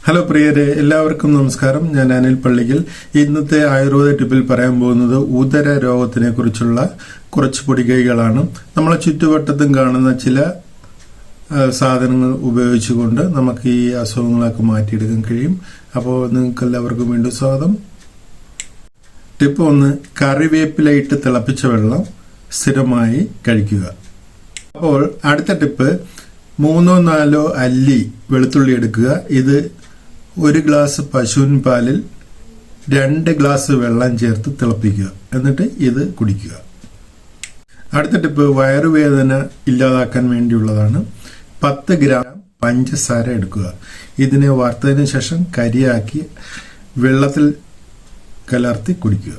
Hello പ്രിയരെ, എല്ലാവർക്കും നമസ്കാരം. ഞാൻ അനിൽ പള്ളിക്കൽ. ഇന്നത്തെ ആയുർവേദ ടിപ്പിൽ പറയാൻ പോകുന്നത് ഉദര രോഗത്തിനെ കുറിച്ചുള്ള കുറച്ച് പൊടിക്കൈകളാണ്. നമ്മളെ ചുറ്റുവട്ടത്തും കാണുന്ന ചില സാധനങ്ങൾ ഉപയോഗിച്ചുകൊണ്ട് നമുക്ക് ഈ അസുഖങ്ങളൊക്കെ മാറ്റിയെടുക്കാൻ കഴിയും. അപ്പോൾ നിങ്ങൾക്ക് എല്ലാവർക്കും വീണ്ടും സ്വാഗതം. ടിപ്പ് 1: കറിവേപ്പിലയിട്ട് തിളപ്പിച്ച വെള്ളം സ്ഥിരമായി കഴിക്കുക. അപ്പോൾ അടുത്ത ടിപ്പ് 3-4 അല്ലി വെളുത്തുള്ളി എടുക്കുക. ഇത് 1 ഗ്ലാസ് പശുവിൻ പാലിൽ 2 ഗ്ലാസ് വെള്ളം ചേർത്ത് തിളപ്പിക്കുക. എന്നിട്ട് ഇത് കുടിക്കുക. അടുത്ത ടിപ്പ് വയറുവേദന ഇല്ലാതാക്കാൻ വേണ്ടിയുള്ളതാണ്. 10 ഗ്രാം പഞ്ചസാര എടുക്കുക. ഇതിനെ വറുത്തതിന് ശേഷം കരിയാക്കി വെള്ളത്തിൽ കലർത്തി കുടിക്കുക.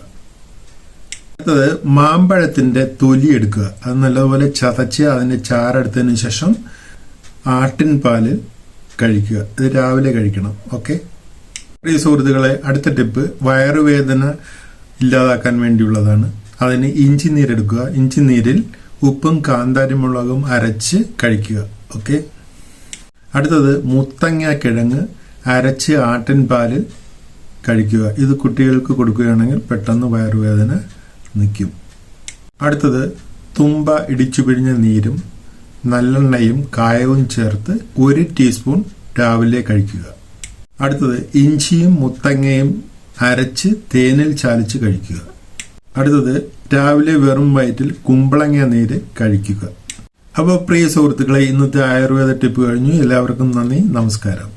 അടുത്തത് മാമ്പഴത്തിന്റെ തൊലി എടുക്കുക. അത് നല്ലതുപോലെ ചതച്ച് അതിന്റെ ചാറെടുത്തതിന് ശേഷം ആട്ടിൻ പാലിൽ കഴിക്കുക. ഇത് രാവിലെ കഴിക്കണം. ഓക്കെ പ്രിയ സുഹൃത്തുക്കളെ, അടുത്ത ടിപ്പ് വയറുവേദന ഇല്ലാതാക്കാൻ വേണ്ടിയുള്ളതാണ്. അതിന് ഇഞ്ചി നീരെടുക്കുക. ഇഞ്ചി നീരിൽ ഉപ്പും കാന്താരിമുളകും അരച്ച് കഴിക്കുക. ഓക്കെ അടുത്തത് മുത്തങ്ങ കിഴങ്ങ് അരച്ച് ആട്ടിൻ പാലിൽ കഴിക്കുക. ഇത് കുട്ടികൾക്ക് കൊടുക്കുകയാണെങ്കിൽ പെട്ടെന്ന് വയറുവേദന നിൽക്കും. അടുത്തത് തുമ്പ ഇടിച്ചു പിഴിഞ്ഞ നീരും നല്ലെണ്ണയും കായവും ചേർത്ത് 1 ടീസ്പൂൺ രാവിലെ കഴിക്കുക. അടുത്തത് ഇഞ്ചിയും മുത്തങ്ങയും അരച്ച് തേനിൽ ചാലിച്ച് കഴിക്കുക. അടുത്തത് രാവിലെ വെറും വയറ്റിൽ കുമ്പളങ്ങ നീര് കഴിക്കുക. അപ്പോൾ പ്രിയ സുഹൃത്തുക്കളെ, ഇന്നത്തെ ആയുർവേദ ടിപ്പ് കഴിഞ്ഞു. എല്ലാവർക്കും നന്ദി, നമസ്കാരം.